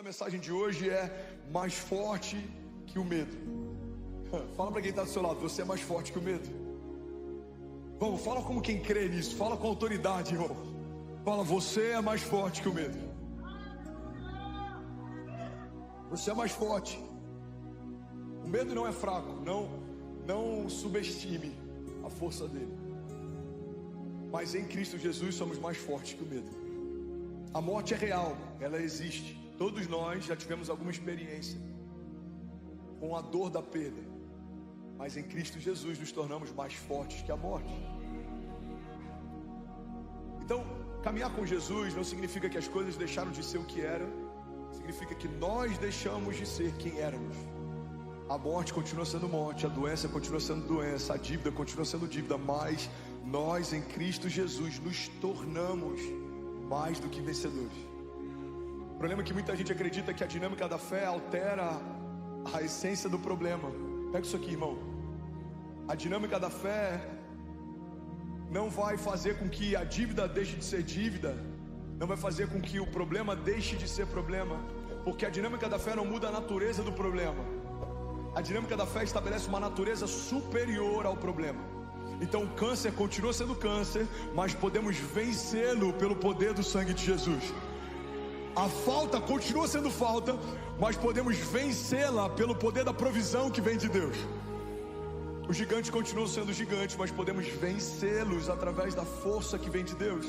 mensagem de hoje é mais forte que o medo. Fala para quem está do seu lado, você é mais forte que o medo. Vamos, fala como quem crê nisso, fala com autoridade, irmão. Fala, você é mais forte que o medo. Você é mais forte. O medo não é fraco, não subestime a força dele. Mas em Cristo Jesus somos mais fortes que o medo. A morte é real, ela existe. Todos nós já tivemos alguma experiência com a dor da perda. Mas em Cristo Jesus nos tornamos mais fortes que a morte. Então, caminhar com Jesus não significa que as coisas deixaram de ser o que eram. Significa que nós deixamos de ser quem éramos. A morte continua sendo morte, a doença continua sendo doença, a dívida continua sendo dívida, mas nós em Cristo Jesus nos tornamos mais do que vencedores. O problema é que muita gente acredita que a dinâmica da fé altera a essência do problema. Pega isso aqui, irmão. A dinâmica da fé não vai fazer com que a dívida deixe de ser dívida, não vai fazer com que o problema deixe de ser problema, porque a dinâmica da fé não muda a natureza do problema. A dinâmica da fé estabelece uma natureza superior ao problema. Então o câncer continua sendo câncer, mas podemos vencê-lo pelo poder do sangue de Jesus. A falta continua sendo falta, mas podemos vencê-la pelo poder da provisão que vem de Deus. Os gigantes continuam sendo gigantes, mas podemos vencê-los através da força que vem de Deus.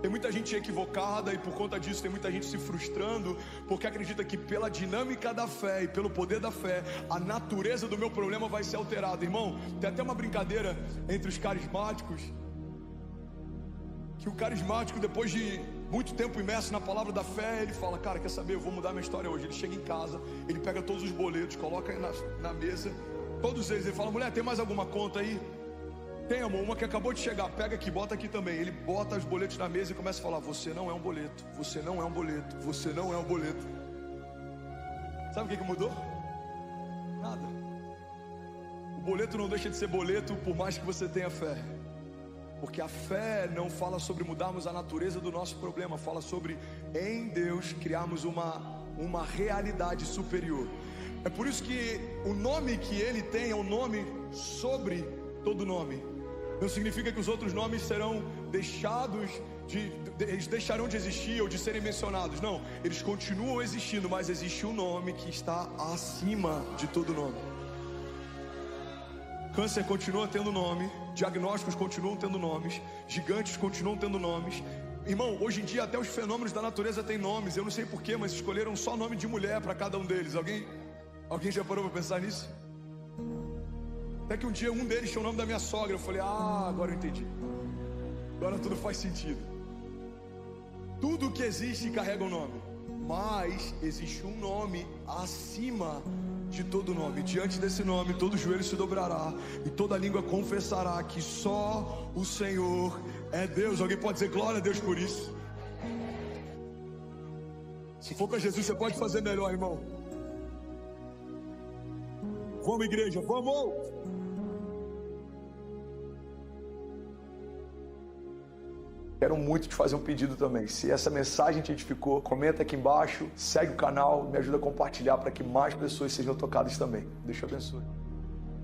Tem muita gente equivocada e por conta disso tem muita gente se frustrando, porque acredita que pela dinâmica da fé e pelo poder da fé, a natureza do meu problema vai ser alterada. Irmão, tem até uma brincadeira entre os carismáticos, que o carismático, depois de muito tempo imerso na palavra da fé, ele fala, cara, quer saber, eu vou mudar minha história hoje. Ele chega em casa, ele pega todos os boletos, coloca aí na mesa, todos eles, ele fala, mulher, tem mais alguma conta aí? Tem, amor, uma que acabou de chegar, pega aqui, bota aqui também. Ele bota os boletos na mesa e começa a falar, você não é um boleto, você não é um boleto, você não é um boleto. Sabe o que mudou? Nada. O boleto não deixa de ser boleto por mais que você tenha fé. Porque a fé não fala sobre mudarmos a natureza do nosso problema, fala sobre em Deus criarmos uma realidade superior. É por isso que o nome que ele tem é um nome sobre todo nome. Não significa que os outros nomes serão deixados eles deixarão de existir ou de serem mencionados. Não, eles continuam existindo, mas existe um nome que está acima de todo nome. Câncer continua tendo nome, diagnósticos continuam tendo nomes, gigantes continuam tendo nomes. Irmão, hoje em dia até os fenômenos da natureza têm nomes. Eu não sei porquê, mas escolheram só nome de mulher para cada um deles. Alguém já parou para pensar nisso? Até que um dia um deles tinha o nome da minha sogra. Eu falei, agora eu entendi. Agora tudo faz sentido. Tudo que existe carrega um nome, mas existe um nome acima de todo nome. Diante desse nome todo joelho se dobrará e toda língua confessará que só o Senhor é Deus. Alguém pode dizer glória a Deus por isso? Se for para Jesus, você pode fazer melhor, irmão. Vamos, igreja, vamos! Quero muito te fazer um pedido também. Se essa mensagem te edificou, comenta aqui embaixo, segue o canal, me ajuda a compartilhar para que mais pessoas sejam tocadas também. Deus te abençoe.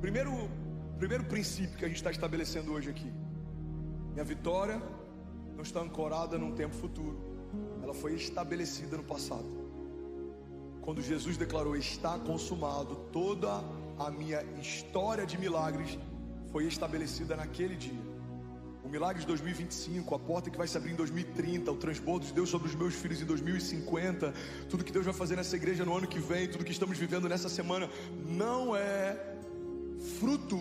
Primeiro princípio que a gente está estabelecendo hoje aqui. Minha vitória não está ancorada num tempo futuro. Ela foi estabelecida no passado. Quando Jesus declarou, está consumado, toda a minha história de milagres foi estabelecida naquele dia. O milagre de 2025, a porta que vai se abrir em 2030, o transbordo de Deus sobre os meus filhos em 2050, tudo que Deus vai fazer nessa igreja no ano que vem, tudo que estamos vivendo nessa semana, não é fruto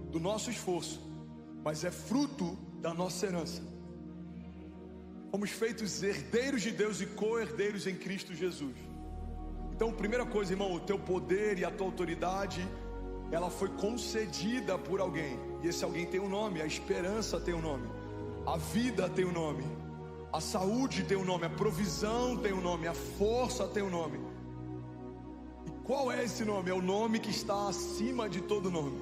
do nosso esforço, mas é fruto da nossa herança. Fomos feitos herdeiros de Deus e co-herdeiros em Cristo Jesus. Então, primeira coisa, irmão, o teu poder e a tua autoridade, ela foi concedida por alguém, e esse alguém tem um nome. A esperança tem um nome, a vida tem um nome, a saúde tem um nome, a provisão tem um nome, a força tem um nome. E qual é esse nome? É o nome que está acima de todo nome.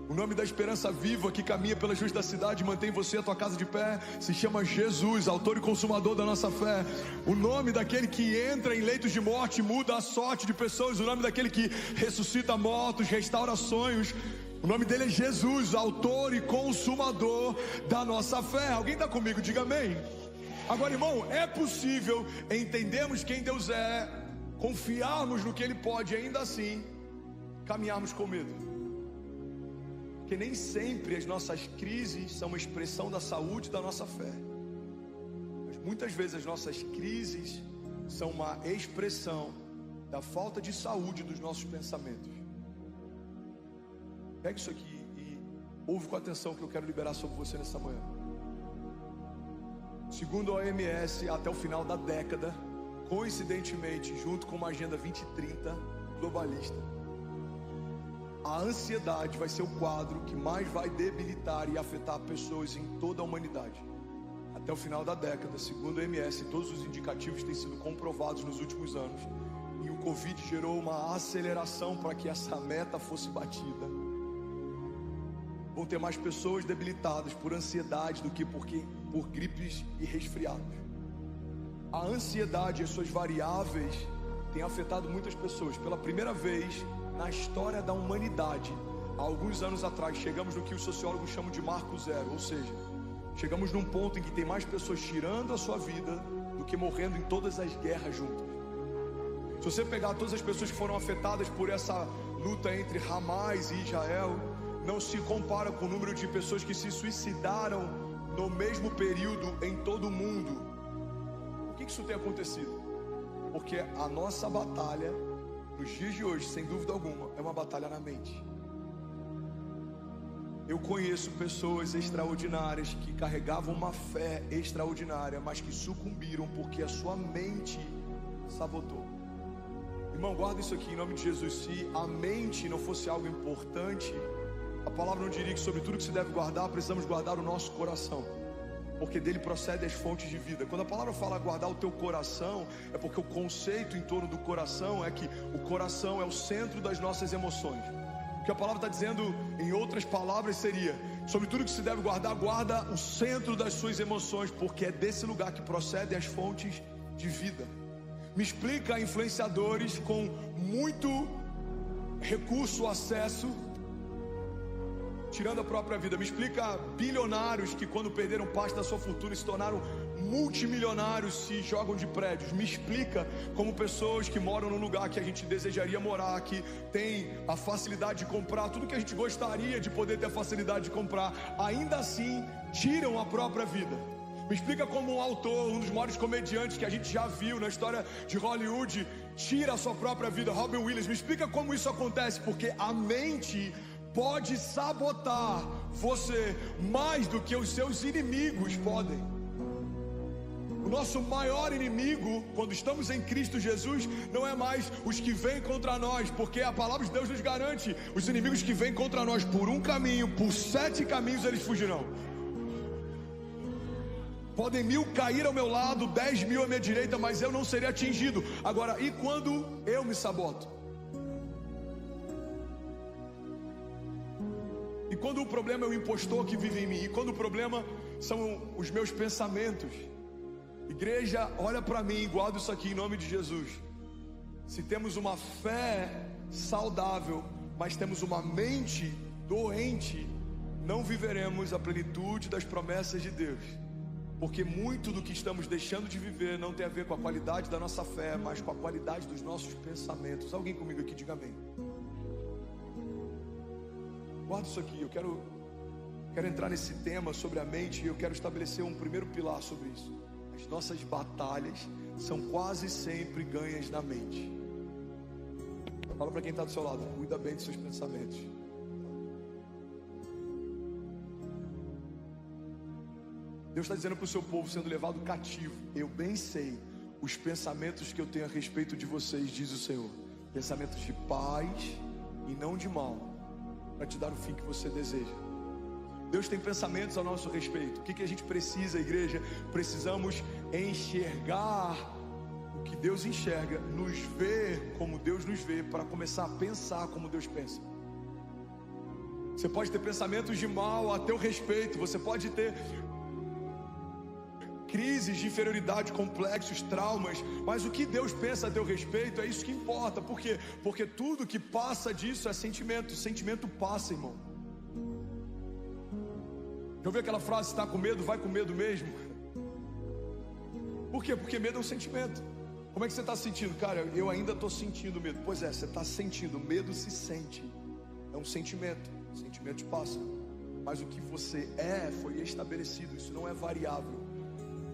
O nome da esperança viva que caminha pelas ruas da cidade e mantém você e a tua casa de pé se chama Jesus, autor e consumador da nossa fé. O nome daquele que entra em leitos de morte e muda a sorte de pessoas. O nome daquele que ressuscita mortos, restaura sonhos. O nome dele é Jesus, autor e consumador da nossa fé. Alguém está comigo? Diga amém. Agora, irmão, é possível entendermos quem Deus é, confiarmos no que Ele pode e ainda assim caminharmos com medo. Porque nem sempre as nossas crises são uma expressão da saúde da nossa fé, mas muitas vezes as nossas crises são uma expressão da falta de saúde dos nossos pensamentos. Pega isso aqui e ouve com atenção que eu quero liberar sobre você nessa manhã. Segundo a OMS, até o final da década, coincidentemente, junto com uma agenda 2030 globalista, a ansiedade vai ser o quadro que mais vai debilitar e afetar pessoas em toda a humanidade. Até o final da década, segundo a OMS, todos os indicativos têm sido comprovados nos últimos anos. E o Covid gerou uma aceleração para que essa meta fosse batida. Vão ter mais pessoas debilitadas por ansiedade do que por gripes e resfriados. A ansiedade e as suas variáveis têm afetado muitas pessoas. Pela primeira vez na história da humanidade, há alguns anos atrás, chegamos no que os sociólogos chamam de marco zero, ou seja, chegamos num ponto em que tem mais pessoas tirando a sua vida do que morrendo em todas as guerras juntas. Se você pegar todas as pessoas que foram afetadas por essa luta entre Hamas e Israel, não se compara com o número de pessoas que se suicidaram no mesmo período em todo o mundo. Por que isso tem acontecido? Porque a nossa batalha nos dias de hoje, sem dúvida alguma, é uma batalha na mente. Eu conheço pessoas extraordinárias que carregavam uma fé extraordinária, mas que sucumbiram porque a sua mente sabotou. Irmão, guarda isso aqui em nome de Jesus. Se a mente não fosse algo importante, a palavra não diria que sobre tudo que se deve guardar, precisamos guardar o nosso coração, porque dele procedem as fontes de vida. Quando a palavra fala guardar o teu coração, é porque o conceito em torno do coração é que o coração é o centro das nossas emoções. O que a palavra está dizendo, em outras palavras, seria: sobre tudo que se deve guardar, guarda o centro das suas emoções, porque é desse lugar que procedem as fontes de vida. Me explica influenciadores com muito recurso, acesso, tirando a própria vida. Me explica bilionários que, quando perderam parte da sua fortuna, se tornaram multimilionários, se jogam de prédios. Me explica como pessoas que moram num lugar que a gente desejaria morar, que tem a facilidade de comprar tudo que a gente gostaria de poder ter a facilidade de comprar, ainda assim tiram a própria vida. Me explica como um autor, um dos maiores comediantes que a gente já viu na história de Hollywood, tira a sua própria vida, Robin Williams. Me explica como isso acontece, porque a mente pode sabotar você mais do que os seus inimigos podem. O nosso maior inimigo, quando estamos em Cristo Jesus, não é mais os que vêm contra nós, porque a palavra de Deus nos garante: os inimigos que vêm contra nós por um caminho, por 7 caminhos eles fugirão. Podem 1000 cair ao meu lado, 10.000 à minha direita, mas eu não serei atingido. Agora, e quando eu me saboto? E quando o problema é o impostor que vive em mim? E quando o problema são os meus pensamentos? Igreja, olha para mim, guarda isso aqui em nome de Jesus. Se temos uma fé saudável, mas temos uma mente doente, não viveremos a plenitude das promessas de Deus. Porque muito do que estamos deixando de viver não tem a ver com a qualidade da nossa fé, mas com a qualidade dos nossos pensamentos. Alguém comigo aqui, diga amém. Guarda isso aqui, eu quero entrar nesse tema sobre a mente, e eu quero estabelecer um primeiro pilar sobre isso. As nossas batalhas são quase sempre ganhas na mente. Fala para quem está do seu lado: cuida bem dos seus pensamentos. Deus está dizendo para o seu povo sendo levado cativo: eu bem sei os pensamentos que eu tenho a respeito de vocês, diz o Senhor, pensamentos de paz e não de mal, para te dar o fim que você deseja. Deus tem pensamentos a nosso respeito. O que a gente precisa, igreja? Precisamos enxergar o que Deus enxerga, nos ver como Deus nos vê, para começar a pensar como Deus pensa. Você pode ter pensamentos de mal a teu respeito. Você pode ter crises de inferioridade, complexos, traumas. Mas o que Deus pensa a teu respeito é isso que importa. Por quê? Porque tudo que passa disso é sentimento. Sentimento passa, irmão. Já ouviu aquela frase, se está com medo, vai com medo mesmo? Por quê? Porque medo é um sentimento. Como é que você está sentindo? Cara, eu ainda estou sentindo medo. Pois é, você está sentindo, medo se sente. É um sentimento, sentimentos passam. Mas o que você é foi estabelecido, isso não é variável.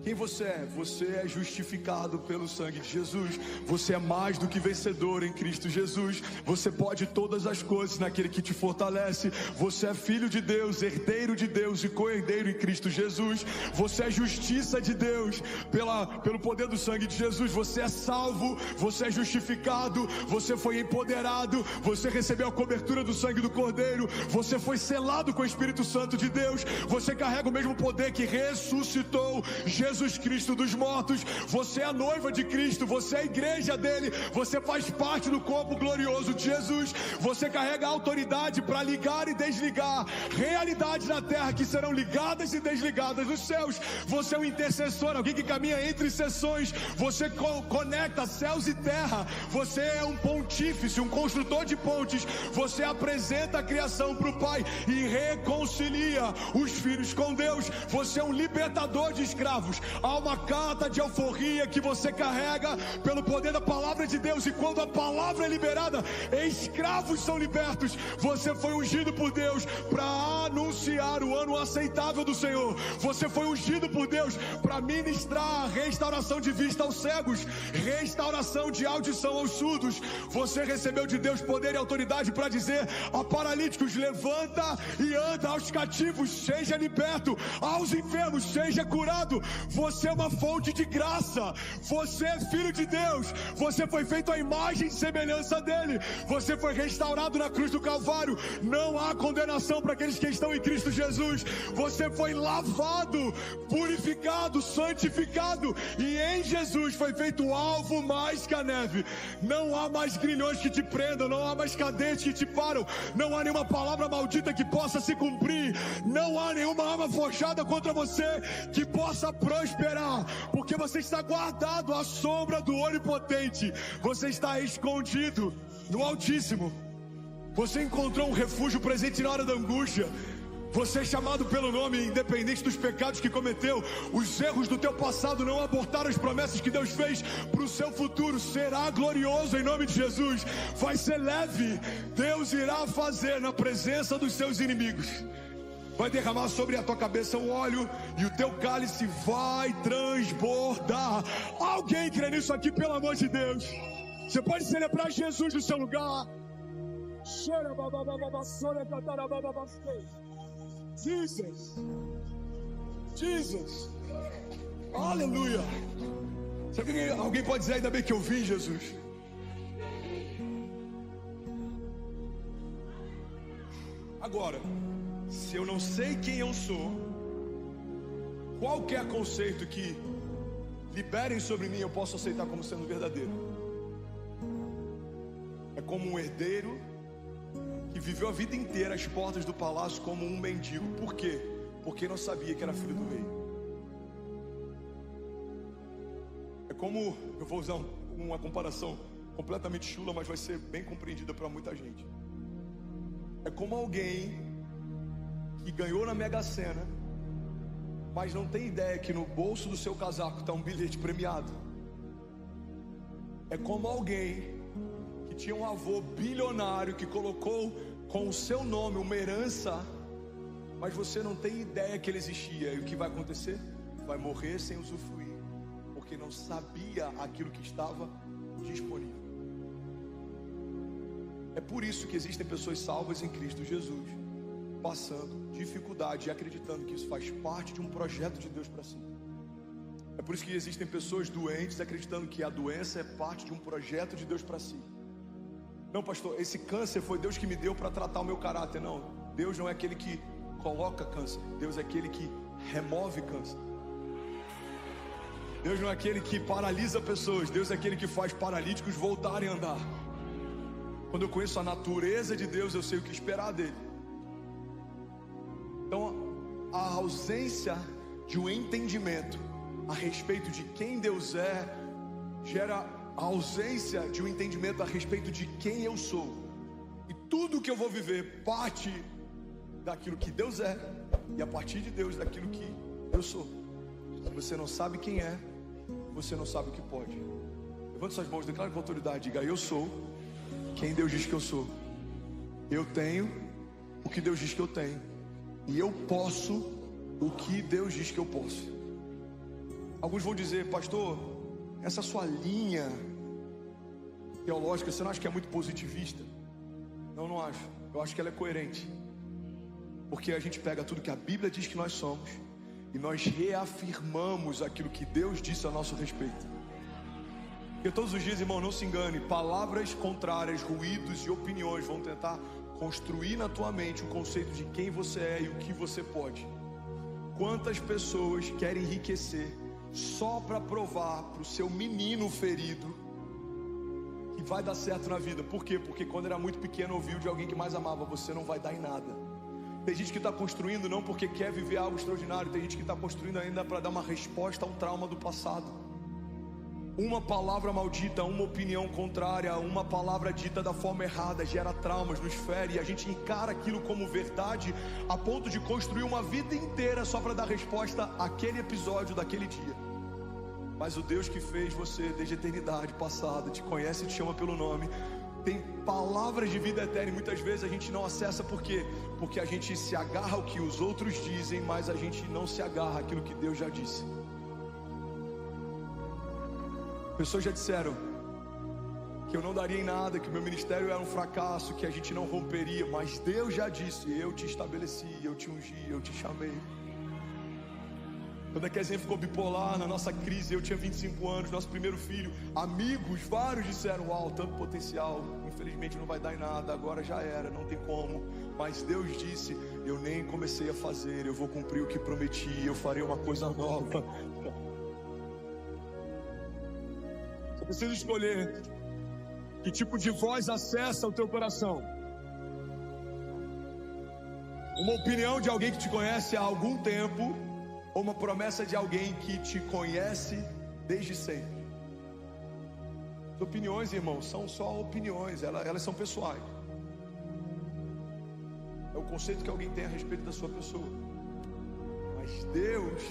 Quem você é? Você é justificado pelo sangue de Jesus. Você é mais do que vencedor em Cristo Jesus. Você pode todas as coisas naquele que te fortalece. Você é filho de Deus, herdeiro de Deus e co-herdeiro em Cristo Jesus. Você é justiça de Deus pelo poder do sangue de Jesus. Você é salvo, você é justificado, você foi empoderado, você recebeu a cobertura do sangue do Cordeiro, você foi selado com o Espírito Santo de Deus. Você carrega o mesmo poder que ressuscitou Jesus Cristo dos mortos. Você é a noiva de Cristo, você é a igreja dele, você faz parte do corpo glorioso de Jesus. Você carrega a autoridade para ligar e desligar realidades na terra que serão ligadas e desligadas nos céus. Você é um intercessor, alguém que caminha entre seções. Você conecta céus e terra. Você é um pontífice, um construtor de pontes. Você apresenta a criação para o Pai e reconcilia os filhos com Deus. Você é um libertador de escravos. Há uma carta de alforria que você carrega pelo poder da palavra de Deus, e quando a palavra é liberada, escravos são libertos. Você foi ungido por Deus para anunciar o ano aceitável do Senhor. Você foi ungido por Deus para ministrar restauração de vista aos cegos, restauração de audição aos surdos. Você recebeu de Deus poder e autoridade para dizer a paralíticos: levanta e anda, aos cativos seja liberto, aos enfermos seja curado. Você é uma fonte de graça. Você é filho de Deus. Você foi feito à imagem e semelhança dele. Você foi restaurado na cruz do Calvário. Não há condenação para aqueles que estão em Cristo Jesus. Você foi lavado, purificado, santificado, e em Jesus foi feito alvo mais que a neve. Não há mais grilhões que te prendam, não há mais cadeias que te param, não há nenhuma palavra maldita que possa se cumprir, não há nenhuma arma forjada contra você que possa prosperar, porque você está guardado à sombra do Onipotente. Você está escondido no Altíssimo. Você encontrou um refúgio presente na hora da angústia. Você é chamado pelo nome, independente dos pecados que cometeu. Os erros do teu passado não abortaram as promessas que Deus fez para o seu futuro. Será glorioso em nome de Jesus. Vai ser leve. Deus irá fazer na presença dos seus inimigos. Vai derramar sobre a tua cabeça um óleo e o teu cálice vai transbordar. Alguém crê nisso aqui, pelo amor de Deus? Você pode celebrar Jesus no seu lugar. Jesus, Jesus, aleluia. Sabe que alguém pode dizer: ainda bem que eu vi Jesus? Agora, se eu não sei quem eu sou, qualquer conceito que liberem sobre mim eu posso aceitar como sendo verdadeiro. É como um herdeiro que viveu a vida inteira às portas do palácio como um mendigo. Por quê? Porque não sabia que era filho do rei. É como, eu vou usar uma comparação completamente chula, mas vai ser bem compreendida para muita gente. É como alguém que ganhou na Mega Sena, mas não tem ideia que no bolso do seu casaco está um bilhete premiado. É como alguém que tinha um avô bilionário que colocou com o seu nome uma herança, mas você não tem ideia que ele existia. E o que vai acontecer? Vai morrer sem usufruir, porque não sabia aquilo que estava disponível. É por isso que existem pessoas salvas em Cristo Jesus, passando dificuldade e acreditando que isso faz parte de um projeto de Deus para si. É por isso que existem pessoas doentes acreditando que a doença é parte de um projeto de Deus para si. Não, pastor, esse câncer foi Deus que me deu para tratar o meu caráter. Não, Deus não é aquele que coloca câncer, Deus é aquele que remove câncer. Deus não é aquele que paralisa pessoas, Deus é aquele que faz paralíticos voltarem a andar. Quando eu conheço a natureza de Deus, eu sei o que esperar dele. Então, a ausência de um entendimento a respeito de quem Deus é, gera a ausência de um entendimento a respeito de quem eu sou. E tudo que eu vou viver parte daquilo que Deus é, e a partir de Deus, daquilo que eu sou. Se você não sabe quem é, você não sabe o que pode. Levante suas mãos, declare com autoridade, diga: eu sou quem Deus diz que eu sou. Eu tenho o que Deus diz que eu tenho, e eu posso o que Deus diz que eu posso. Alguns vão dizer: pastor, essa sua linha teológica, você não acha que é muito positivista? Não acho. Eu acho que ela é coerente, porque a gente pega tudo que a Bíblia diz que nós somos e nós reafirmamos aquilo que Deus disse a nosso respeito. Porque todos os dias, irmão, não se engane, palavras contrárias, ruídos e opiniões vão tentar construir na tua mente o conceito de quem você é e o que você pode. Quantas pessoas querem enriquecer só para provar para o seu menino ferido que vai dar certo na vida? Por quê? Porque quando era muito pequeno ouviu de alguém que mais amava: você não vai dar em nada. Tem gente que está construindo não porque quer viver algo extraordinário, tem gente que está construindo ainda para dar uma resposta a um trauma do passado. Uma palavra maldita, uma opinião contrária, uma palavra dita da forma errada gera traumas, nos fere, e a gente encara aquilo como verdade a ponto de construir uma vida inteira só para dar resposta àquele episódio daquele dia. Mas o Deus que fez você desde a eternidade passada, te conhece e te chama pelo nome, tem palavras de vida eterna, e muitas vezes a gente não acessa. Por quê? Porque a gente se agarra ao que os outros dizem, mas a gente não se agarra àquilo que Deus já disse. Pessoas já disseram que eu não daria em nada, que o meu ministério era um fracasso, que a gente não romperia, mas Deus já disse: eu te estabeleci, eu te ungi, eu te chamei. Quando a Kezinha ficou bipolar na nossa crise, eu tinha 25 anos, nosso primeiro filho, amigos, vários disseram: uau, tanto potencial, infelizmente não vai dar em nada, agora já era, não tem como. Mas Deus disse: eu nem comecei a fazer, eu vou cumprir o que prometi, eu farei uma coisa nova. Você precisa escolher que tipo de voz acessa o teu coração. Uma opinião de alguém que te conhece há algum tempo, ou uma promessa de alguém que te conhece desde sempre? As opiniões, irmão, são só opiniões, elas são pessoais. É o conceito que alguém tem a respeito da sua pessoa. Mas Deus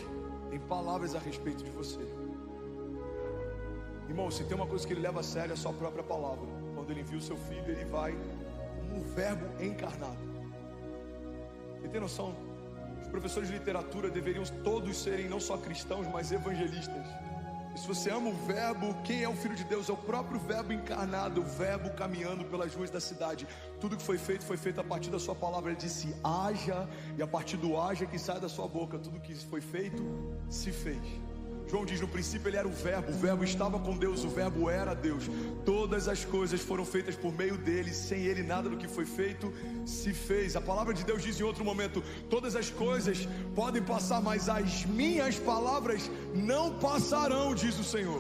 tem palavras a respeito de você. Irmão, se tem uma coisa que Ele leva a sério, é a sua própria palavra. Quando Ele envia o seu Filho, Ele vai como um verbo encarnado. Você tem noção? Os professores de literatura deveriam todos serem não só cristãos, mas evangelistas. E se você ama o verbo, quem é o Filho de Deus? É o próprio verbo encarnado, o verbo caminhando pelas ruas da cidade. Tudo que foi feito a partir da sua palavra. Ele disse: haja, e a partir do haja que sai da sua boca, tudo que foi feito, se fez. João diz: no princípio Ele era o verbo estava com Deus, o verbo era Deus. Todas as coisas foram feitas por meio dele, sem Ele nada do que foi feito se fez. A palavra de Deus diz em outro momento: todas as coisas podem passar, mas as minhas palavras não passarão, diz o Senhor.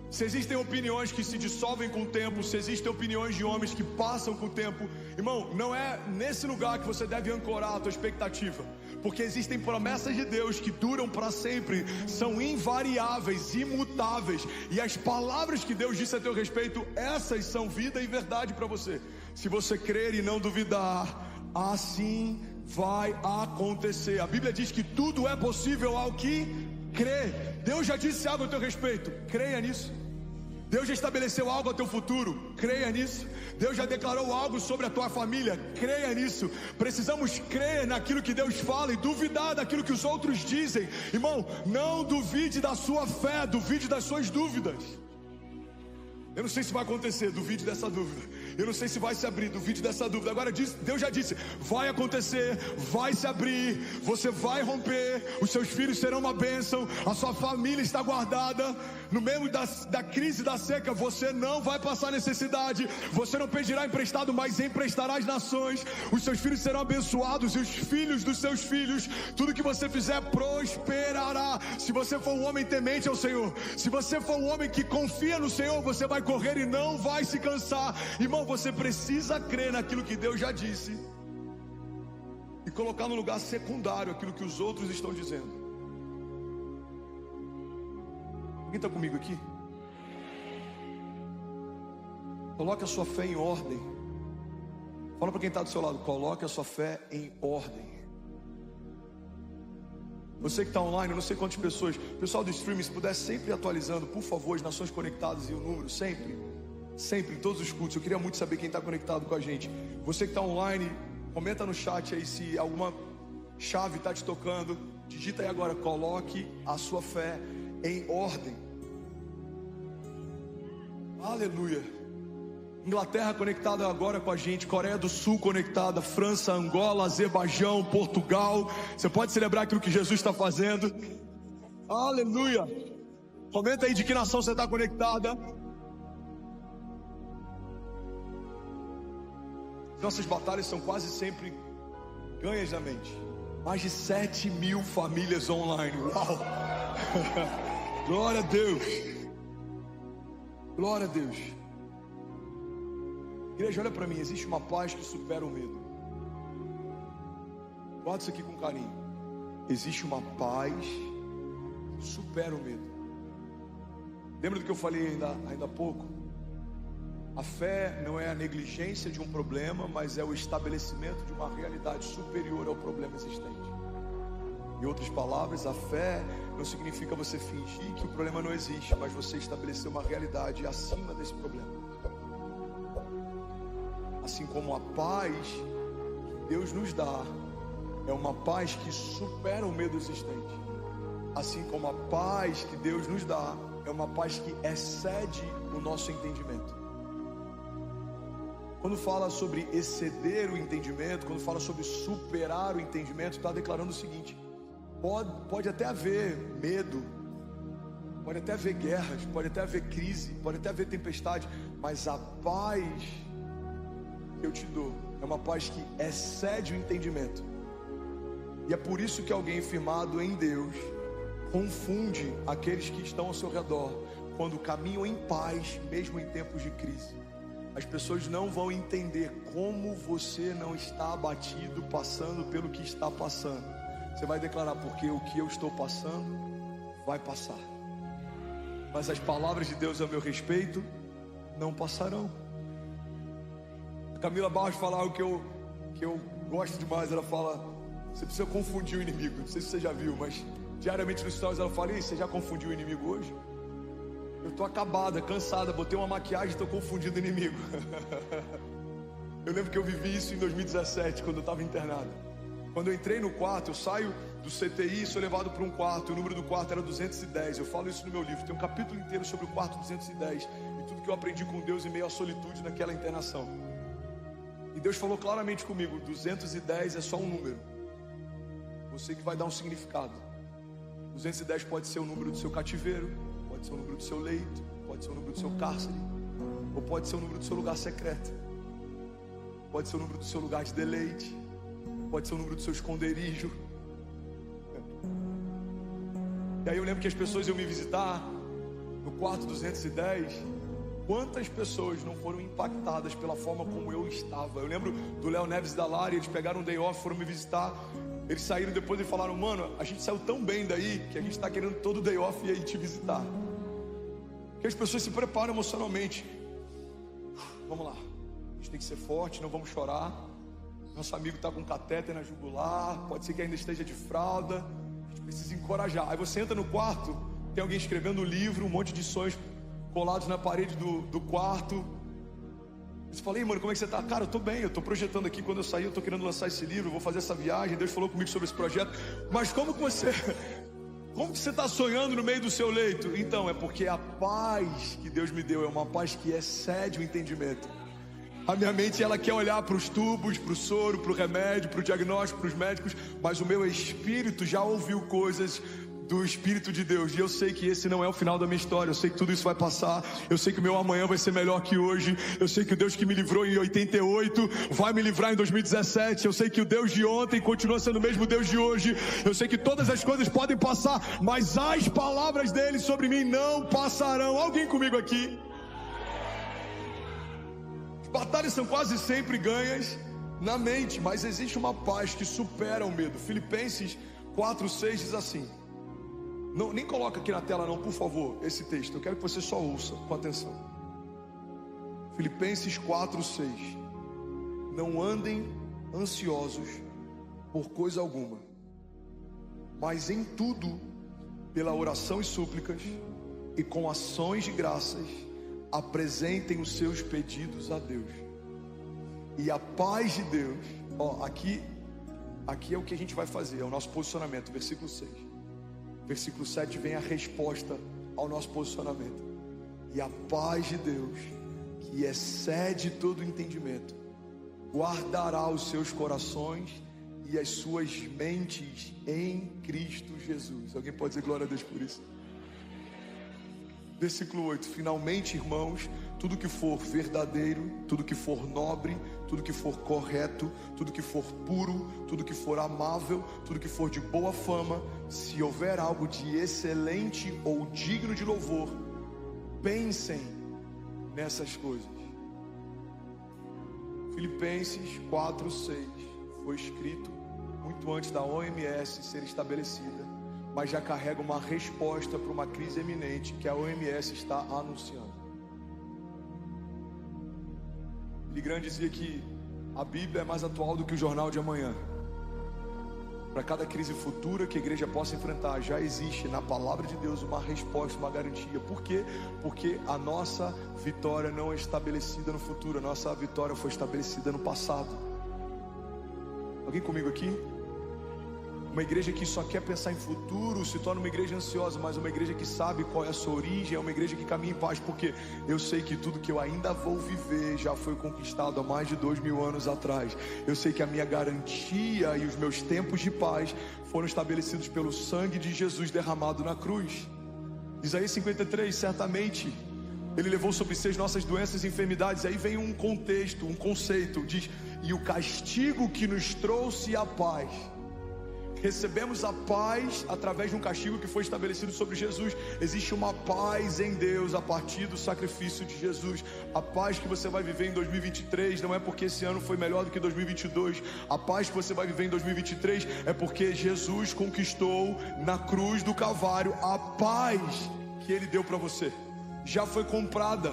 Se existem opiniões que se dissolvem com o tempo, se existem opiniões de homens que passam com o tempo, irmão, não é nesse lugar que você deve ancorar a tua expectativa, porque existem promessas de Deus que duram para sempre, são invariáveis, imutáveis, e as palavras que Deus disse a teu respeito, essas são vida e verdade para você. Se você crer e não duvidar, assim vai acontecer. A Bíblia diz que tudo é possível ao que crê. Deus já disse algo a teu respeito, creia nisso. Deus já estabeleceu algo a teu futuro, creia nisso. Deus já declarou algo sobre a tua família, creia nisso. Precisamos crer naquilo que Deus fala e duvidar daquilo que os outros dizem. Irmão, não duvide da sua fé, duvide das suas dúvidas. Eu não sei se vai acontecer, duvide dessa dúvida. Eu não sei se vai se abrir, duvide dessa dúvida. Agora Deus já disse, vai acontecer, vai se abrir, você vai romper, os seus filhos serão uma bênção, a sua família está guardada. No meio da crise da seca, você não vai passar necessidade, você não pedirá emprestado, mas emprestará às nações. Os seus filhos serão abençoados e os filhos dos seus filhos. Tudo que você fizer prosperará. Se você for um homem temente ao Senhor, se você for um homem que confia no Senhor, você vai correr e não vai se cansar. Irmão, você precisa crer naquilo que Deus já disse e colocar no lugar secundário aquilo que os outros estão dizendo. Alguém está comigo aqui? Coloque a sua fé em ordem. Fala para quem está do seu lado, coloque a sua fé em ordem. Você que está online, eu não sei quantas pessoas. Pessoal do streaming, se puder sempre atualizando, por favor, as nações conectadas e o número, sempre, em todos os cultos. Eu queria muito saber quem está conectado com a gente. Você que está online, comenta no chat aí se alguma chave está te tocando. Digita aí agora, coloque a sua fé em ordem. Aleluia. Inglaterra conectada agora com a gente, Coreia do Sul conectada, França, Angola, Azerbaijão, Portugal. Você pode celebrar aquilo que Jesus está fazendo. Aleluia. Comenta aí de que nação você está conectada. Nossas batalhas são quase sempre ganhas na mente. Mais de 7.000 famílias online. Uau. Glória a Deus. Glória a Deus. Igreja, olha para mim, existe uma paz que supera o medo. Guarda isso aqui com carinho. Existe uma paz que supera o medo. Lembra do que eu falei ainda há pouco? A fé não é a negligência de um problema, mas é o estabelecimento de uma realidade superior ao problema existente. Em outras palavras, a fé não significa você fingir que o problema não existe, mas você estabelecer uma realidade acima desse problema. Assim como a paz que Deus nos dá é uma paz que supera o medo existente. Assim como a paz que Deus nos dá é uma paz que excede o nosso entendimento. Quando fala sobre exceder o entendimento, quando fala sobre superar o entendimento, está declarando o seguinte: pode até haver medo, pode até haver guerras, pode até haver crise, pode até haver tempestade, mas a paz que eu te dou é uma paz que excede o entendimento. E é por isso que alguém firmado em Deus confunde aqueles que estão ao seu redor quando caminham em paz, mesmo em tempos de crise. As pessoas não vão entender como você não está abatido, passando pelo que está passando. Você vai declarar: porque o que eu estou passando vai passar, mas as palavras de Deus a meu respeito não passarão. A Camila Barros fala algo que eu gosto demais. Ela fala: você precisa confundir o inimigo. Não sei se você já viu, mas diariamente nos stories ela fala: você já confundiu o inimigo hoje? Eu tô acabada, cansada, botei uma maquiagem e estou confundindo o inimigo. Eu lembro que eu vivi isso em 2017, quando eu estava internado. Quando eu entrei no quarto, eu saio do CTI e sou levado para um quarto, e o número do quarto era 210. Eu falo isso no meu livro, tem um capítulo inteiro sobre o quarto 210 e tudo que eu aprendi com Deus em meio à solitude naquela internação. E Deus falou claramente comigo: 210 é só um número, você que vai dar um significado. 210 pode ser o número do seu cativeiro, pode ser o número do seu leito, pode ser o número do seu cárcere, ou pode ser o número do seu lugar secreto, pode ser o número do seu lugar de deleite, pode ser o número do seu esconderijo. E aí eu lembro que as pessoas iam me visitar no quarto 210. Quantas pessoas não foram impactadas pela forma como eu estava? Eu lembro do Léo Neves e da Lari, eles pegaram um day off, foram me visitar. Eles saíram depois e falaram: mano, a gente saiu tão bem daí que a gente está querendo todo day off e aí te visitar. Porque as pessoas se preparam emocionalmente. Vamos lá, a gente tem que ser forte, não vamos chorar. Nosso amigo está com catéter na jugular, pode ser que ainda esteja de fralda. A gente precisa encorajar. Aí você entra no quarto, tem alguém escrevendo um livro, um monte de sonhos colados na parede do quarto. Eu falei: mano, como é que você tá? Cara, eu tô bem, eu tô projetando aqui. Quando eu sair, eu tô querendo lançar esse livro, eu vou fazer essa viagem. Deus falou comigo sobre esse projeto. Mas como que você está sonhando no meio do seu leito? Então, é porque a paz que Deus me deu é uma paz que excede o entendimento. A minha mente, ela quer olhar para os tubos, para o soro, para o remédio, para o diagnóstico, para os médicos, mas o meu espírito já ouviu coisas do Espírito de Deus, e eu sei que esse não é o final da minha história. Eu sei que tudo isso vai passar, eu sei que o meu amanhã vai ser melhor que hoje. Eu sei que o Deus que me livrou em 88 vai me livrar em 2017. Eu sei que o Deus de ontem continua sendo o mesmo Deus de hoje. Eu sei que todas as coisas podem passar, mas as palavras dele sobre mim não passarão. Alguém comigo aqui? As batalhas são quase sempre ganhas na mente, mas existe uma paz que supera o medo. Filipenses 4:6 diz assim, não, nem coloca aqui na tela não, por favor, esse texto, eu quero que você só ouça com atenção. Filipenses 4:6, não andem ansiosos por coisa alguma, mas em tudo, pela oração e súplicas, e com ações de graças, apresentem os seus pedidos a Deus. E a paz de Deus, aqui é o que a gente vai fazer, é o nosso posicionamento, versículo 6. Versículo 7 vem a resposta ao nosso posicionamento. E a paz de Deus, que excede todo entendimento, guardará os seus corações e as suas mentes em Cristo Jesus. Alguém pode dizer glória a Deus por isso? Versículo 8, finalmente, irmãos, tudo que for verdadeiro, tudo que for nobre, tudo que for correto, tudo que for puro, tudo que for amável, tudo que for de boa fama, se houver algo de excelente ou digno de louvor, pensem nessas coisas. Filipenses 4:6 foi escrito muito antes da OMS ser estabelecida, mas já carrega uma resposta para uma crise eminente que a OMS está anunciando. Billy Graham dizia que a Bíblia é mais atual do que o jornal de amanhã. Para cada crise futura que a igreja possa enfrentar, já existe na palavra de Deus uma resposta, uma garantia. Por quê? Porque a nossa vitória não é estabelecida no futuro, a nossa vitória foi estabelecida no passado. Alguém comigo aqui? Uma igreja que só quer pensar em futuro se torna uma igreja ansiosa, mas uma igreja que sabe qual é a sua origem é uma igreja que caminha em paz, porque eu sei que tudo que eu ainda vou viver já foi conquistado há mais de 2000 anos atrás. Eu sei que a minha garantia e os meus tempos de paz foram estabelecidos pelo sangue de Jesus derramado na cruz. Isaías 53, certamente Ele levou sobre si as nossas doenças e enfermidades. Aí vem um contexto, um conceito, diz, e o castigo que nos trouxe a paz. Recebemos a paz através de um castigo que foi estabelecido sobre Jesus. Existe uma paz em Deus a partir do sacrifício de Jesus. A paz que você vai viver em 2023 não é porque esse ano foi melhor do que 2022. A paz que você vai viver em 2023 é porque Jesus conquistou na cruz do Calvário a paz que Ele deu para você. Já foi comprada.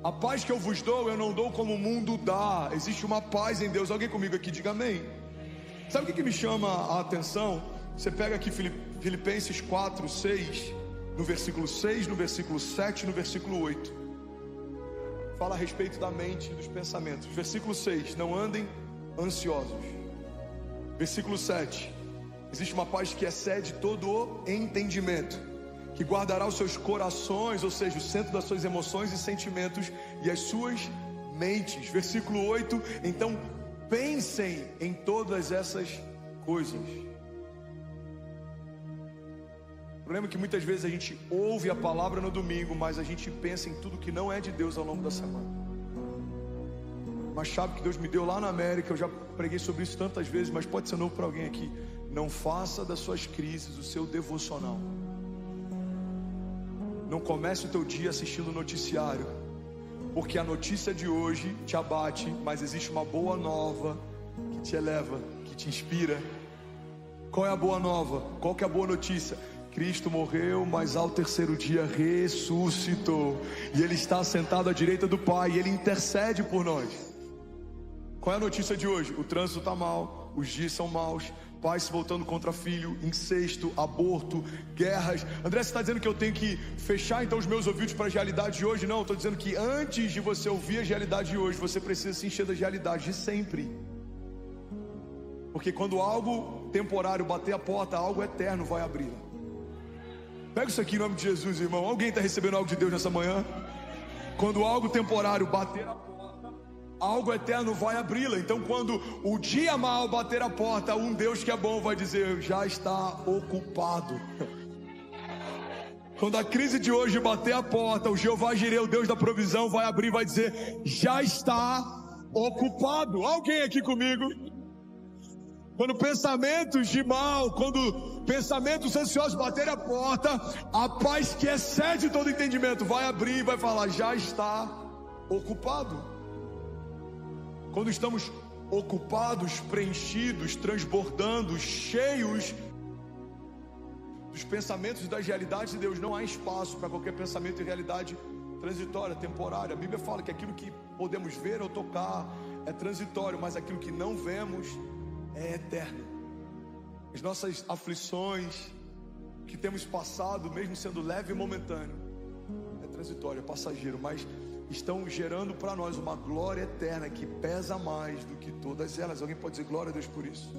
A paz que eu vos dou, eu não dou como o mundo dá. Existe uma paz em Deus. Alguém comigo aqui, diga amém. Sabe o que me chama a atenção? Você pega aqui Filipenses 4:6, no versículo 6, no versículo 7, no versículo 8. Fala a respeito da mente e dos pensamentos. Versículo 6, não andem ansiosos. Versículo 7, existe uma paz que excede todo o entendimento, que guardará os seus corações, ou seja, o centro das suas emoções e sentimentos e as suas mentes. Versículo 8, então pensem em todas essas coisas. O problema é que muitas vezes a gente ouve a palavra no domingo, mas a gente pensa em tudo que não é de Deus ao longo da semana. Uma chave que Deus me deu lá na América, eu já preguei sobre isso tantas vezes, mas pode ser novo para alguém aqui. Não faça das suas crises o seu devocional. Não comece o teu dia assistindo o noticiário, porque a notícia de hoje te abate, mas existe uma boa nova que te eleva, que te inspira. Qual é a boa nova? Qual que é a boa notícia? Cristo morreu, mas ao terceiro dia ressuscitou, e Ele está sentado à direita do Pai, e Ele intercede por nós. Qual é a notícia de hoje? O trânsito está mal, os dias são maus, pais se voltando contra filho, incesto, aborto, guerras. André, você está dizendo que eu tenho que fechar então os meus ouvidos para as realidades de hoje? Não, eu estou dizendo que antes de você ouvir as realidades de hoje, você precisa se encher das realidades de sempre. Porque quando algo temporário bater a porta, algo eterno vai abrir. Pega isso aqui em nome de Jesus, irmão. Alguém está recebendo algo de Deus nessa manhã? Quando algo temporário bater a porta, algo eterno vai abri-la. Então quando o dia mal bater a porta, um Deus que é bom vai dizer, já está ocupado. Quando a crise de hoje bater a porta, o Jeová Jireh, o Deus da provisão, vai abrir e vai dizer, já está ocupado. Alguém aqui comigo? Quando pensamentos de mal, quando pensamentos ansiosos baterem a porta, a paz que excede todo entendimento vai abrir e vai falar, já está ocupado. Quando estamos ocupados, preenchidos, transbordando, cheios dos pensamentos e das realidades de Deus. Não há espaço para qualquer pensamento e realidade transitória, temporária. A Bíblia fala que aquilo que podemos ver ou tocar é transitório, mas aquilo que não vemos é eterno. As nossas aflições que temos passado, mesmo sendo leve e momentâneo, é transitório, é passageiro, mas estão gerando para nós uma glória eterna que pesa mais do que todas elas. Alguém pode dizer glória a Deus por isso?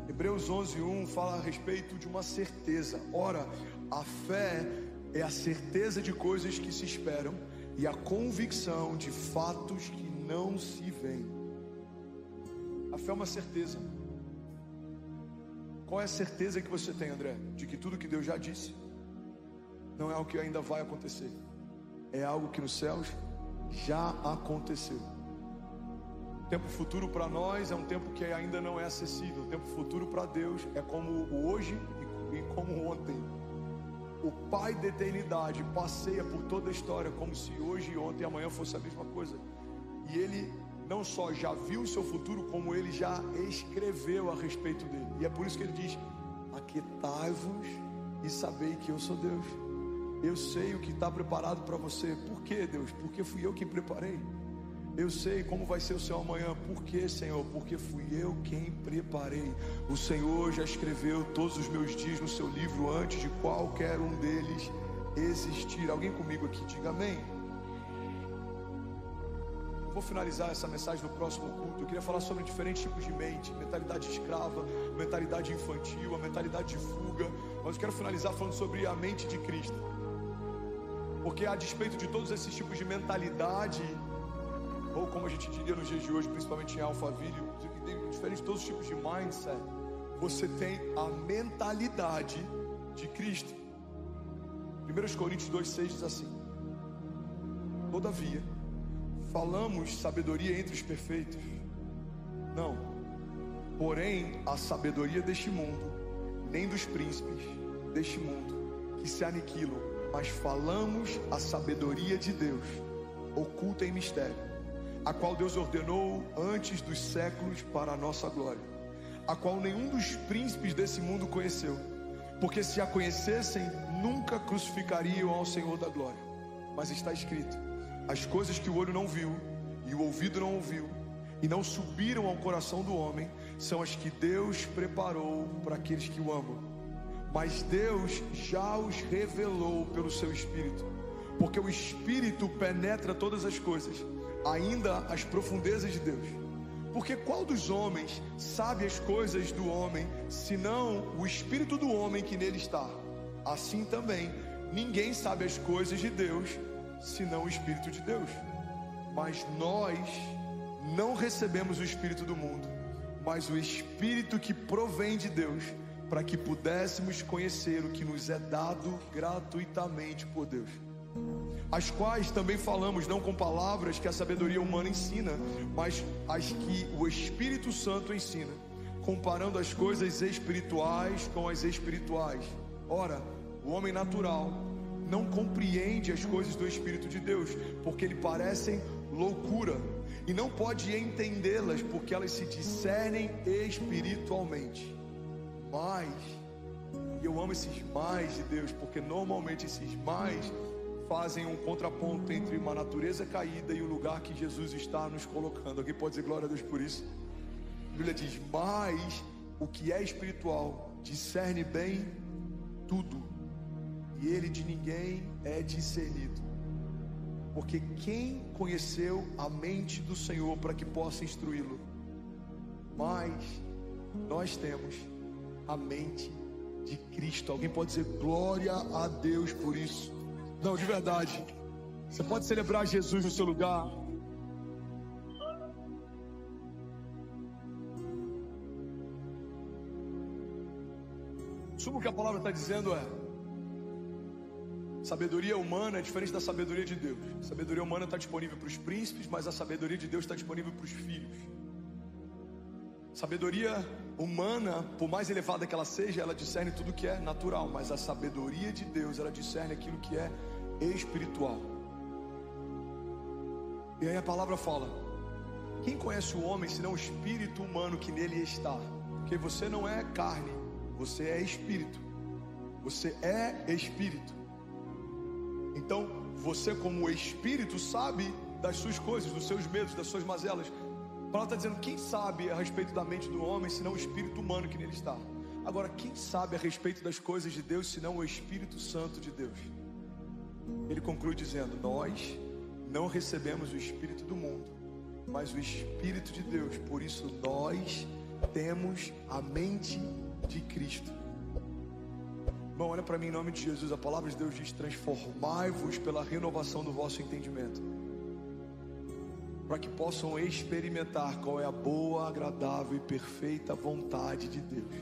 Hebreus 11:1 fala a respeito de uma certeza. Ora, a fé é a certeza de coisas que se esperam e a convicção de fatos que não se veem. A fé é uma certeza. Qual é a certeza que você tem, André? De que tudo que Deus já disse não é algo que ainda vai acontecer, é algo que nos céus já aconteceu. O tempo futuro para nós é um tempo que ainda não é acessível. O tempo futuro para Deus é como o hoje e como o ontem. O Pai da eternidade passeia por toda a história como se hoje e ontem e amanhã fosse a mesma coisa. E Ele não só já viu o seu futuro, como Ele já escreveu a respeito dele. E é por isso que Ele diz: aquietai-vos e sabei que eu sou Deus. Eu sei o que está preparado para você. Por quê, Deus? Porque fui eu quem preparei. Eu sei como vai ser o seu amanhã. Por quê, Senhor? Porque fui eu quem preparei. O Senhor já escreveu todos os meus dias no seu livro antes de qualquer um deles existir. Alguém comigo aqui, diga amém. Vou finalizar essa mensagem no próximo culto. Eu queria falar sobre diferentes tipos de mente: mentalidade escrava, mentalidade infantil, a mentalidade de fuga. Mas eu quero finalizar falando sobre a mente de Cristo, porque a despeito de todos esses tipos de mentalidade, ou como a gente diria nos dias de hoje, principalmente em Alphaville, diferente de todos os tipos de mindset, você tem a mentalidade de Cristo. 1 Coríntios 2,6 diz assim: todavia falamos sabedoria entre os perfeitos? Não, porém a sabedoria deste mundo, nem dos príncipes deste mundo, que se aniquilam, mas falamos a sabedoria de Deus, oculta em mistério, a qual Deus ordenou antes dos séculos para a nossa glória, a qual nenhum dos príncipes desse mundo conheceu, porque se a conhecessem, nunca crucificariam ao Senhor da glória. Mas está escrito: as coisas que o olho não viu e o ouvido não ouviu e não subiram ao coração do homem, são as que Deus preparou para aqueles que o amam. Mas Deus já os revelou pelo seu Espírito, porque o Espírito penetra todas as coisas, ainda as profundezas de Deus. Porque qual dos homens sabe as coisas do homem, senão o Espírito do homem que nele está? Assim também, ninguém sabe as coisas de Deus, senão o Espírito de Deus. Mas nós não recebemos o Espírito do mundo, mas o Espírito que provém de Deus, para que pudéssemos conhecer o que nos é dado gratuitamente por Deus, as quais também falamos, não com palavras que a sabedoria humana ensina, mas as que o Espírito Santo ensina, comparando as coisas espirituais com as espirituais. Ora, o homem natural não compreende as coisas do Espírito de Deus, porque lhe parecem loucura, e não pode entendê-las, porque elas se discernem espiritualmente. Mas, e eu amo esses mais de Deus, porque normalmente esses mais fazem um contraponto entre uma natureza caída e o lugar que Jesus está nos colocando. Alguém pode dizer glória a Deus por isso? A Bíblia diz: mas o que é espiritual discerne bem tudo, e ele de ninguém é discernido. Porque quem conheceu a mente do Senhor para que possa instruí-lo? Mas nós temos a mente de Cristo. Alguém pode dizer glória a Deus por isso? Não, de verdade. Você pode celebrar Jesus no seu lugar. Sumo que a palavra está dizendo é: sabedoria humana é diferente da sabedoria de Deus. A sabedoria humana está disponível para os príncipes, mas a sabedoria de Deus está disponível para os filhos. Sabedoria humana, por mais elevada que ela seja, ela discerne tudo que é natural, mas a sabedoria de Deus, ela discerne aquilo que é espiritual. E aí a palavra fala Quem conhece o homem senão o espírito humano que nele está? Porque você não é carne, você é espírito. Você é espírito. Então, você como espírito sabe das suas coisas, dos seus medos, das suas mazelas. Paulo está dizendo, quem sabe a respeito da mente do homem senão o espírito humano que nele está? Agora, quem sabe a respeito das coisas de Deus senão o Espírito Santo de Deus? Ele conclui dizendo, nós não recebemos o espírito do mundo, mas o Espírito de Deus. Por isso nós temos a mente de Cristo. Bom, olha para mim em nome de Jesus. A palavra de Deus diz, transformai-vos pela renovação do vosso entendimento, para que possam experimentar qual é a boa, agradável e perfeita vontade de Deus.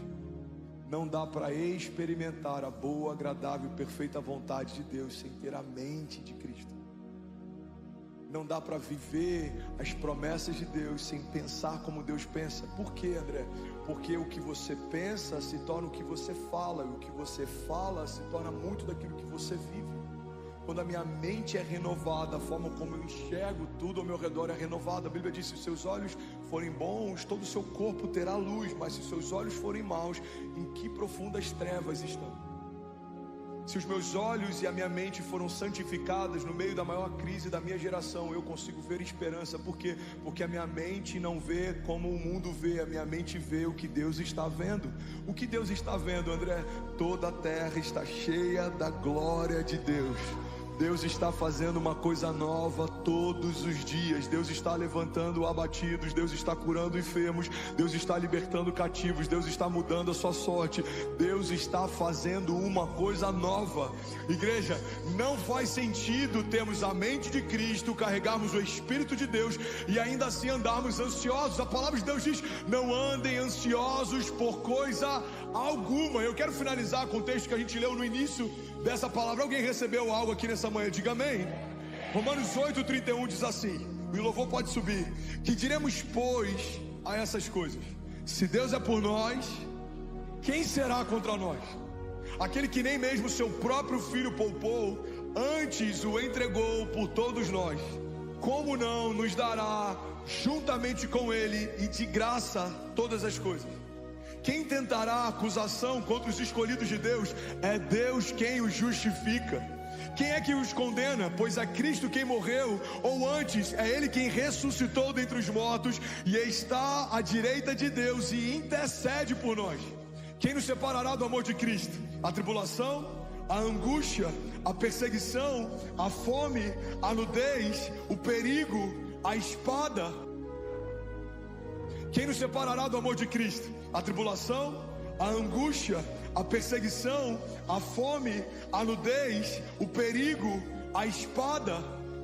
Não dá para experimentar a boa, agradável e perfeita vontade de Deus sem ter a mente de Cristo. Não dá para viver as promessas de Deus sem pensar como Deus pensa. Por quê, André? Porque o que você pensa se torna o que você fala, e o que você fala se torna muito daquilo que você vive. Quando a minha mente é renovada, a forma como eu enxergo tudo ao meu redor é renovada. A Bíblia diz, se os seus olhos forem bons, todo o seu corpo terá luz. Mas se os seus olhos forem maus, em que profundas trevas estão? Se os meus olhos e a minha mente foram santificadas no meio da maior crise da minha geração, eu consigo ver esperança. Por quê? Porque a minha mente não vê como o mundo vê, a minha mente vê o que Deus está vendo. O que Deus está vendo, André? Toda a terra está cheia da glória de Deus. Deus está fazendo uma coisa nova todos os dias. Deus está levantando abatidos, Deus está curando enfermos, Deus está libertando cativos, Deus está mudando a sua sorte. Deus está fazendo uma coisa nova. Igreja, não faz sentido termos a mente de Cristo, carregarmos o Espírito de Deus e ainda assim andarmos ansiosos. A palavra de Deus diz, não andem ansiosos por coisa alguma. Eu quero finalizar com o texto que a gente leu no início dessa palavra. Alguém recebeu algo aqui nessa manhã? Diga amém. Romanos 8:31 diz assim, o louvor pode subir, que diremos pois a essas coisas? Se Deus é por nós, quem será contra nós? Aquele que nem mesmo seu próprio filho poupou, antes o entregou por todos nós, como não nos dará juntamente com ele e de graça todas as coisas? Quem tentará acusação contra os escolhidos de Deus? É Deus quem os justifica. Quem é que os condena? Pois é Cristo quem morreu, ou antes, é Ele quem ressuscitou dentre os mortos e está à direita de Deus e intercede por nós. Quem nos separará do amor de Cristo? A tribulação, a angústia, a perseguição, a fome, a nudez, o perigo, a espada. Quem nos separará do amor de Cristo? A tribulação, a angústia, a perseguição, a fome, a nudez, o perigo, a espada.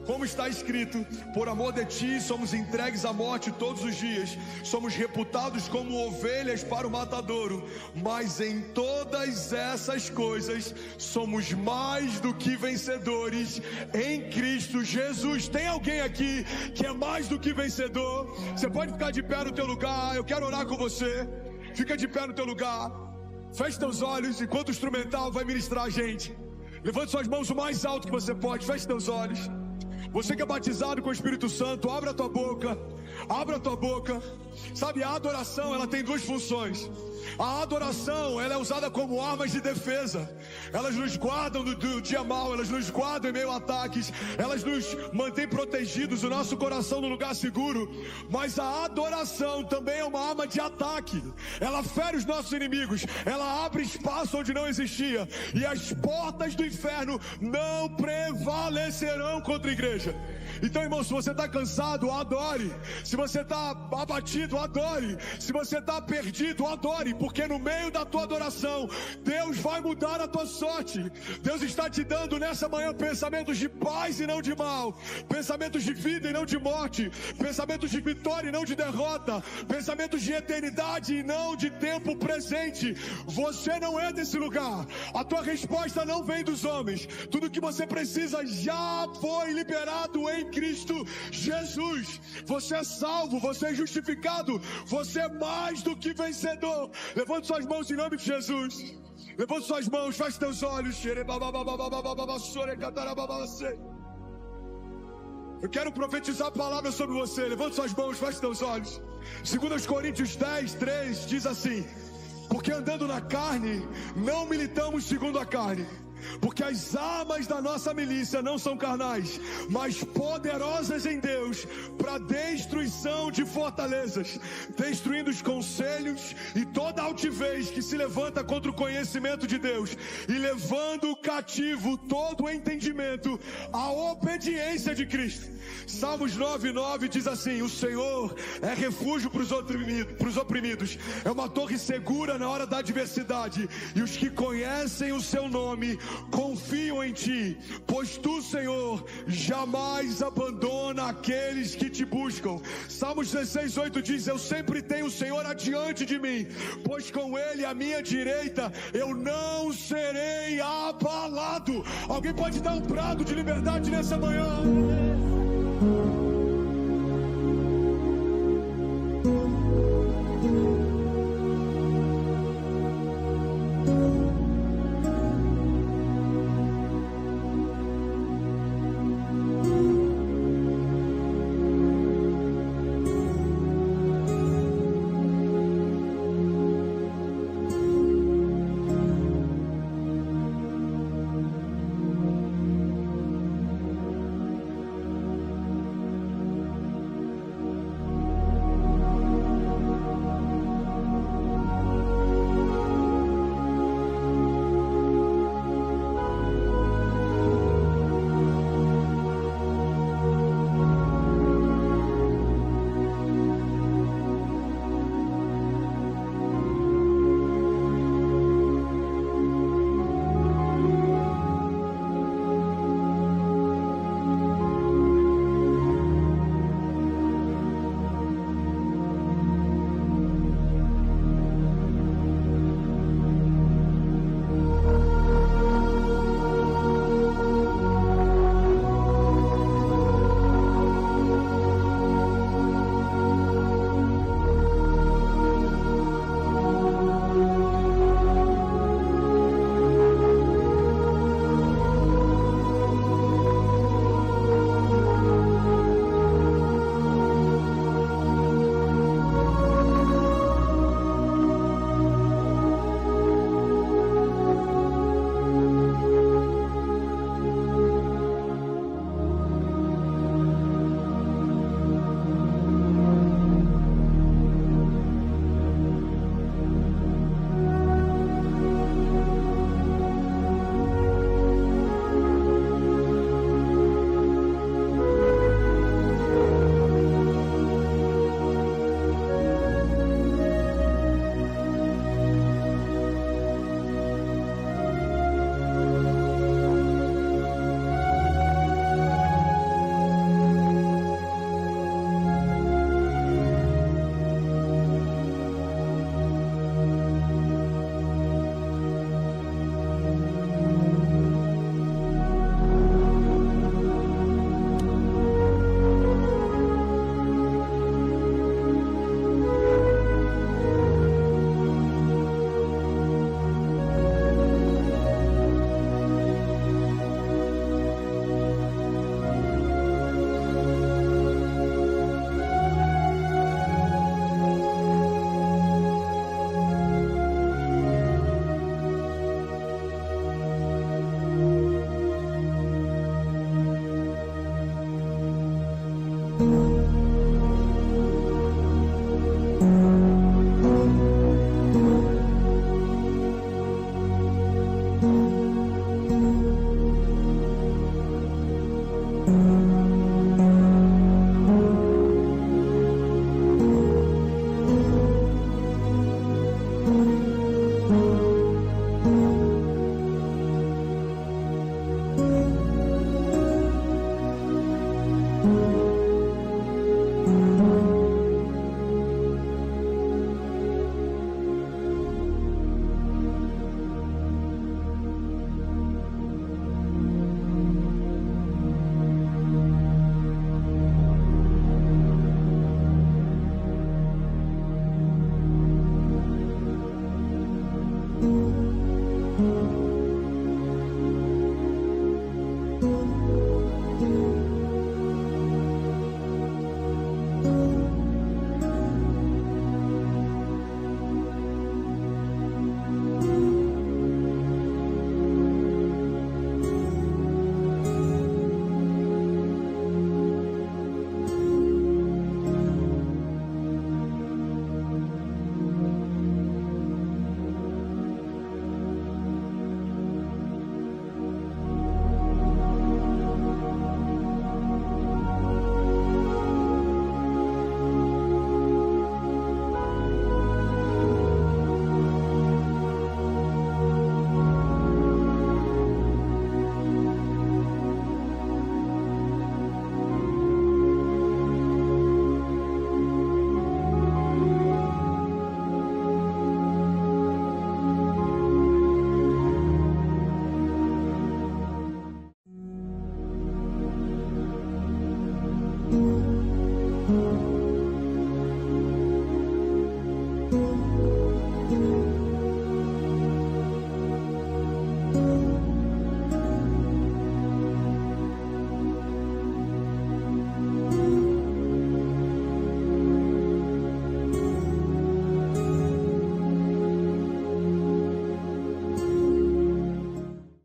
Como está escrito, por amor de ti somos entregues à morte todos os dias, somos reputados como ovelhas para o matadouro, mas em todas essas coisas somos mais do que vencedores em Cristo Jesus. Tem alguém aqui que é mais do que vencedor? Você pode ficar de pé no teu lugar, eu quero orar com você. Fica de pé no teu lugar, feche teus olhos enquanto o instrumental vai ministrar a gente. Levante suas mãos o mais alto que você pode, feche teus olhos. Você que é batizado com o Espírito Santo, abra a tua boca, abra a tua boca. Sabe, a adoração, ela tem duas funções. A adoração, ela é usada como armas de defesa. Elas nos guardam do dia mal, elas nos guardam em meio a ataques, elas nos mantêm protegidos, o nosso coração no lugar seguro. Mas a adoração também é uma arma de ataque. Ela fere os nossos inimigos, ela abre espaço onde não existia, e as portas do inferno não prevalecerão contra a igreja. Então, irmão, se você está cansado, adore. Se você está abatido, adore. Se você está perdido, adore. Porque no meio da tua adoração, Deus vai mudar a tua sorte. Deus está te dando nessa manhã pensamentos de paz e não de mal, pensamentos de vida e não de morte, pensamentos de vitória e não de derrota, pensamentos de eternidade e não de tempo presente. Você não é desse lugar. A tua resposta não vem dos homens. Tudo que você precisa já foi liberado em Cristo Jesus. Você é salvo, você é justificado, você é mais do que vencedor. Levante suas mãos em nome de Jesus. Levante suas mãos, feche teus olhos. Eu quero profetizar a palavra sobre você. Levante suas mãos, feche seus olhos. 2 Coríntios 10, 3 diz assim: porque andando na carne, não militamos segundo a carne. Porque as armas da nossa milícia não são carnais, mas poderosas em Deus para destruição de fortalezas, destruindo os conselhos e toda altivez que se levanta contra o conhecimento de Deus, e levando cativo todo o entendimento à obediência de Cristo. Salmos 9:9 diz assim: o Senhor é refúgio para os oprimidos, é uma torre segura na hora da adversidade, e os que conhecem o seu nome confiam em ti, pois tu, Senhor, jamais abandona aqueles que te buscam. Salmos 16:8 diz: eu sempre tenho o Senhor adiante de mim, pois com ele à minha direita eu não serei abalado. Alguém pode dar um brado de liberdade nessa manhã?